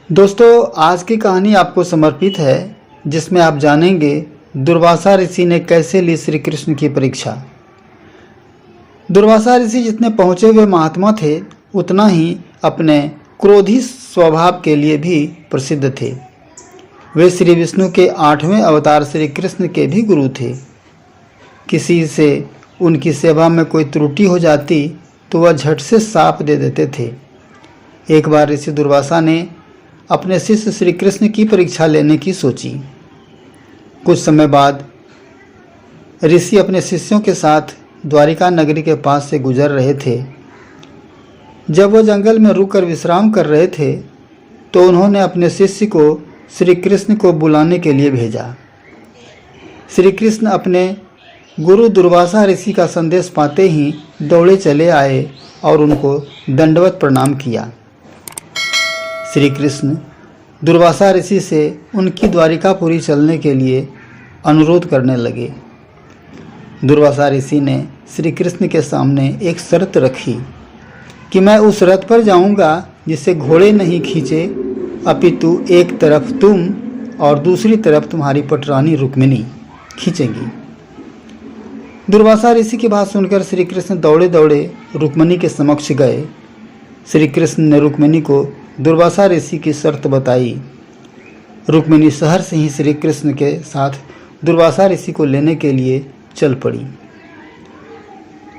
दोस्तों, आज की कहानी आपको समर्पित है, जिसमें आप जानेंगे दुर्वासा ऋषि ने कैसे ली श्री कृष्ण की परीक्षा। दुर्वासा ऋषि जितने पहुँचे हुए महात्मा थे, उतना ही अपने क्रोधी स्वभाव के लिए भी प्रसिद्ध थे। वे श्री विष्णु के 8वें अवतार श्री कृष्ण के भी गुरु थे। किसी से उनकी सेवा में कोई त्रुटि हो जाती तो वह झट से शाप दे देते थे। एक बार ऋषि दुर्वासा ने अपने शिष्य श्री कृष्ण की परीक्षा लेने की सोची। कुछ समय बाद ऋषि अपने शिष्यों के साथ द्वारिका नगरी के पास से गुजर रहे थे। जब वह जंगल में रुककर विश्राम कर रहे थे तो उन्होंने अपने शिष्य को श्री कृष्ण को बुलाने के लिए भेजा। श्री कृष्ण अपने गुरु दुर्वासा ऋषि का संदेश पाते ही दौड़े चले आए और उनको दंडवत प्रणाम किया। श्री कृष्ण दुर्वासा ऋषि से उनकी द्वारिकापुरी चलने के लिए अनुरोध करने लगे। दुर्वासा ऋषि ने श्री कृष्ण के सामने एक शर्त रखी कि मैं उस रथ पर जाऊंगा जिसे घोड़े नहीं खींचे, अपितु एक तरफ तुम और दूसरी तरफ तुम्हारी पटरानी रुक्मिणी खींचेंगी। दुर्वासा ऋषि की बात सुनकर श्री कृष्ण दौड़े दौड़े रुक्मिणी के समक्ष गए। श्री कृष्ण ने रुक्मिणी को दुर्वासा ऋषि की शर्त बताई। रुक्मिणी शहर से ही श्री कृष्ण के साथ दुर्वासा ऋषि को लेने के लिए चल पड़ी।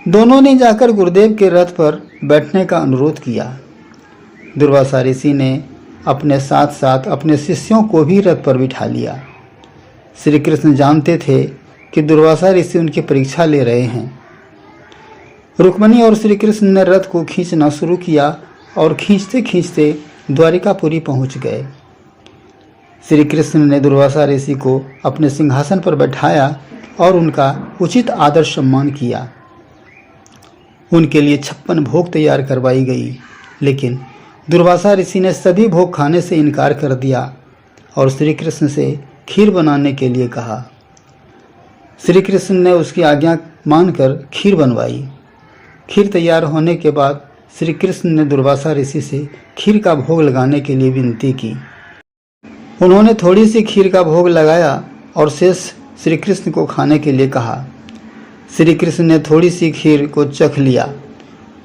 दोनों ने जाकर गुरुदेव के रथ पर बैठने का अनुरोध किया। दुर्वासा ऋषि ने अपने साथ साथ अपने शिष्यों को भी रथ पर बिठा लिया। श्री कृष्ण जानते थे कि दुर्वासा ऋषि उनकी परीक्षा ले रहे हैं। रुक्मिणी और श्री कृष्ण ने रथ को खींचना शुरू किया और खींचते खींचते द्वारिकापुरी पहुंच गए। श्री कृष्ण ने दुर्वासा ऋषि को अपने सिंहासन पर बैठाया और उनका उचित आदर सम्मान किया। उनके लिए 56 भोग तैयार करवाई गई, लेकिन दुर्वासा ऋषि ने सभी भोग खाने से इनकार कर दिया और श्री कृष्ण से खीर बनाने के लिए कहा। श्री कृष्ण ने उसकी आज्ञा मानकर खीर बनवाई। खीर तैयार होने के बाद श्री कृष्ण ने दुर्वासा ऋषि से खीर का भोग लगाने के लिए विनती की। उन्होंने थोड़ी सी खीर का भोग लगाया और शेष श्री कृष्ण को खाने के लिए कहा। श्री कृष्ण ने थोड़ी सी खीर को चख लिया।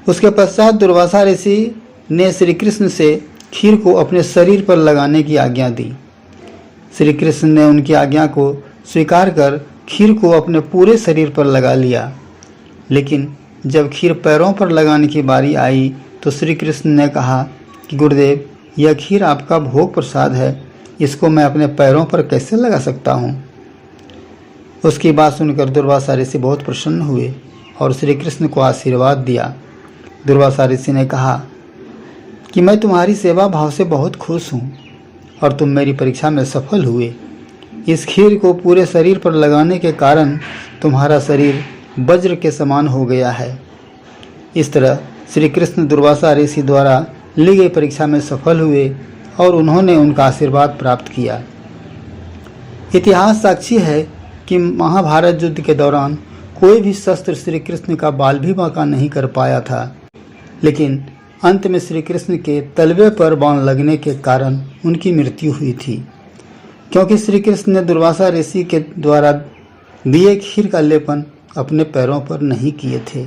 उसके पश्चात दुर्वासा ऋषि ने श्री कृष्ण से खीर को अपने शरीर पर लगाने की आज्ञा दी। श्री कृष्ण ने उनकी आज्ञा को स्वीकार कर खीर को अपने पूरे शरीर पर लगा लिया, लेकिन जब खीर पैरों पर लगाने की बारी आई तो श्री कृष्ण ने कहा कि गुरुदेव, यह खीर आपका भोग प्रसाद है, इसको मैं अपने पैरों पर कैसे लगा सकता हूँ। उसकी बात सुनकर दुर्वासा ऋषि बहुत प्रसन्न हुए और श्री कृष्ण को आशीर्वाद दिया। दुर्वासा ऋषि ने कहा कि मैं तुम्हारी सेवा भाव से बहुत खुश हूँ और तुम मेरी परीक्षा में सफल हुए। इस खीर को पूरे शरीर पर लगाने के कारण तुम्हारा शरीर वज्र के समान हो गया है। इस तरह श्री कृष्ण दुर्वासा ऋषि द्वारा ली गई परीक्षा में सफल हुए और उन्होंने उनका आशीर्वाद प्राप्त किया। इतिहास साक्षी है कि महाभारत युद्ध के दौरान कोई भी शस्त्र श्री कृष्ण का बाल भी बांका नहीं कर पाया था, लेकिन अंत में श्री कृष्ण के तलवे पर बाण लगने के कारण उनकी मृत्यु हुई थी, क्योंकि श्री कृष्ण ने दुर्वासा ऋषि के द्वारा दिए खीर का लेपन अपने पैरों पर नहीं किए थे।